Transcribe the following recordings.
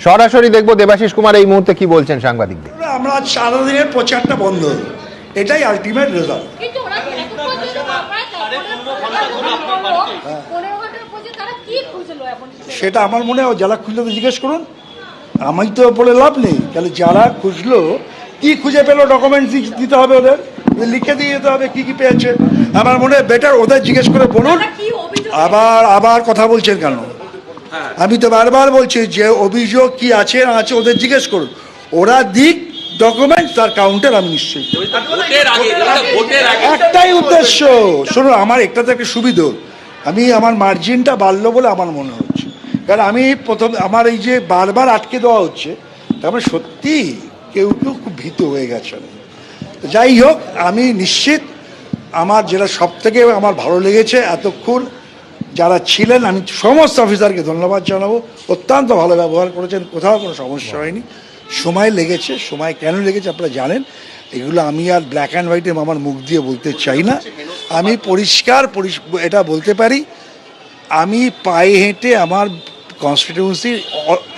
সরাসরি দেখবো দেবাশিস কুমার এই মুহূর্তে কি বলছেন সাংবাদিকদের। আমরা সারাদিনের প্রচারটা বন্ধ, এটাই আলটিমেট রেজাল্ট। সেটা আমার মনে হয় যারা খুঁজলো জিজ্ঞেস করুন, আমি তো বলে লাভ নেই। তাহলে যারা খুঁজলো কি খুঁজে পেলো, ডকুমেন্টস দিতে হবে, ওদের লিখে দিয়ে যেতে হবে কি কি পেয়েছে। আমার মনে হয় বেটার ওদের জিজ্ঞেস করে বলুন। আবার কথা বলছেন কেন? আমি তো বারবার বলছি যে অভিযোগ কি আছে না আছে ওদের জিজ্ঞেস করুন, ওরা দিক ডকুমেন্ট, তার কাউন্টার আমি নিশ্চয়ই। একটাই উদ্দেশ্য, শুনুন, আমার একটাতে একটা সুবিধা, আমি আমার মার্জিনটা বাড়লো বলে আমার মনে হচ্ছে। কারণ আমি প্রথম আমার এই যে বারবার আটকে দেওয়া হচ্ছে, তারপরে সত্যি কেউ কেউ খুব ভীত হয়ে গেছে। যাই হোক, আমি নিশ্চিত আমার যেটা সব থেকে আমার ভালো লেগেছে এতক্ষণ যারা ছিলেন, আমি সমস্ত অফিসারকে ধন্যবাদ জানাবো, অত্যন্ত ভালো ব্যবহার করেছেন, কোথাও কোনো সমস্যা হয়নি। সময় লেগেছে, সময় কেন লেগেছে আপনারা জানেন, এগুলো আমি আর ব্ল্যাক অ্যান্ড হোয়াইটে আমার মুখ দিয়ে বলতে চাই না। আমি পরিষ্কার এটা বলতে পারি, আমি পায়ে হেঁটে আমার কনস্টিটিউয়েন্সির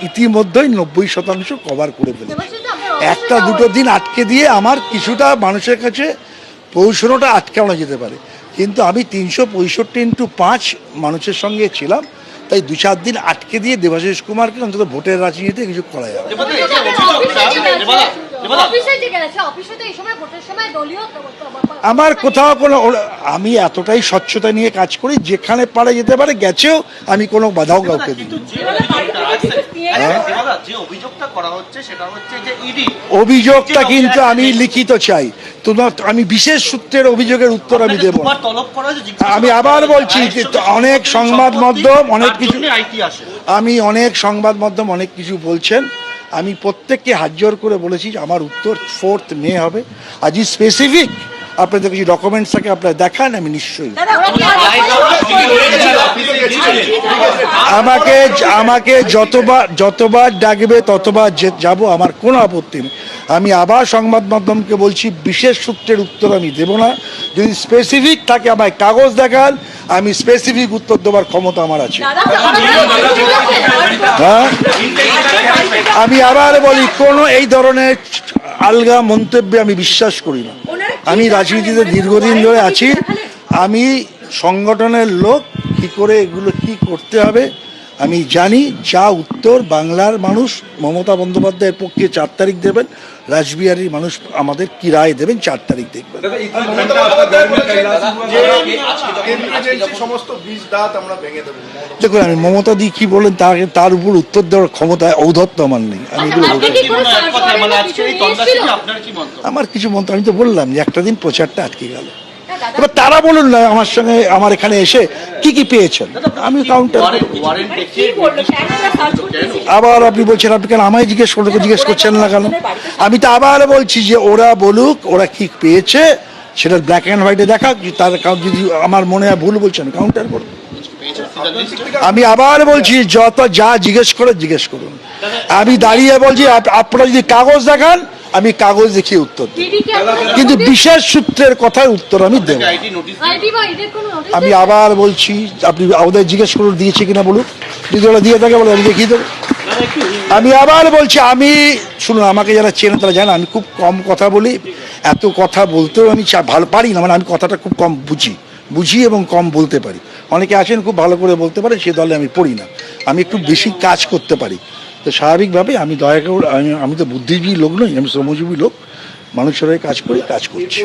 ইতিমধ্যেই 90% কভার করে ফেলেছি। একটা দুটো দিন আটকে দিয়ে আমার কিছুটা মানুষের কাছে পৌঁছানোটা আটকানো যেতে পারে, কিন্তু আমি 365x5 মানুষের সঙ্গে ছিলাম, তাই 2-4 দিন আটকে দিয়ে দেবাশিস কুমারকে অন্তত ভোটের রাজনীতিতে কিছু করা যাবে। আমার কোথাও কোনো, আমি এতটাই স্বচ্ছতা নিয়ে কাজ করি, যেখানে পারে যেতে পারে গেছেও, আমি কোনো বাধাও কাউকে দিই। অভিযোগটা কিন্তু আমি লিখিত চাই, তোমার আমি বিশেষ সূত্রের অভিযোগের উত্তর আমি দেব। আমি আবার বলছি, অনেক সংবাদ মাধ্যম অনেক কিছু, অনেক সংবাদ মাধ্যম অনেক কিছু বলছেন, আমি প্রত্যেককে হাত জোর করে বলেছি আমার উত্তর 4 মে হবে। আজ স্পেসিফিক আপনাদের কিছু ডকুমেন্টস থাকে আপনারা দেখান, আমি নিশ্চয়ই আমাকে যতবার ডাকবে ততবার যাব, আমার কোনো আপত্তি নেই। আমি আবার সংবাদ মাধ্যমকে বলছি, বিশেষ সূত্রের উত্তর আমি দেব না। যদি স্পেসিফিক থাকে আমায় কাগজ দেখান, আমি স্পেসিফিক উত্তর দেওয়ার ক্ষমতা আমার আছে। হ্যাঁ, আমি আবার বলি, কোনো এই ধরনের আলগা মন্তব্যে আমি বিশ্বাস করি না। আমি রাজনীতিতে দীর্ঘদিন ধরে আছি, আমি সংগঠনের লোক, কি করে এগুলো কি করতে হবে আমি জানি। যা উত্তর বাংলার মানুষ মমতা বন্দ্যোপাধ্যায়ের পক্ষে 4 তারিখ দেবেন, রাসবিহারীর মানুষ আমাদের কি রায় দেবেন 4 তারিখ দেখবেন। দেখুন, আমি মমতা দি কি বলেন তার উপর উত্তর দেওয়ার ক্ষমতা ঔদ্ধত্য আমার নেই। আমি এগুলো আমার কিছু মন্ত্র, আমি তো বললাম যে একটা দিন প্রচারটা আটকে গেল। এবার তারা বলুন না আমার সঙ্গে, আমার এখানে এসে কি কি পেয়েছেন, আমি কাউন্টার। আবার আপনি বলছেন, আপনি কেন আমায় জিজ্ঞেস করছেন না কেন? আমি তো আবার বলছি যে ওরা বলুক ওরা কি পেয়েছে, সেটা ব্ল্যাক অ্যান্ড হোয়াইটে দেখা, তার যদি আমার মনে হয় ভুল বলছেন কাউন্টার করুন। আমি আবার বলছি, যা জিজ্ঞেস করুন। আমি দাঁড়িয়ে বলছি, আপনারা যদি কাগজ দেখান আমি কাগজ দেখিয়ে উত্তর দেব, কিন্তু বিশেষ সূত্রের কথার উত্তর আমি দেব। আমি আবার বলছি, আপনি ওদের জিজ্ঞেস করুন দিয়েছে কিনা বলুন, যদি ওরা দিয়ে থাকে বলে আমি দেখিয়ে দেবো। আমি আবার বলছি, আমি শুনুন, আমাকে যারা চেনে তারা জানে আমি খুব কম কথা বলি, এত কথা বলতেও আমি ভালো পারি না, মানে আমি কথাটা খুব কম বুঝি এবং কম বলতে পারি। অনেকে আছেন খুব ভালো করে বলতে পারে, সে দলে আমি পড়ি না, আমি একটু বেশি কাজ করতে পারি। তো স্বাভাবিকভাবে আমি দয়া করে, আমি তো বুদ্ধিজীবী লোক নই, আমি শ্রমজীবী লোক, মানুষের হয়ে কাজ করছি।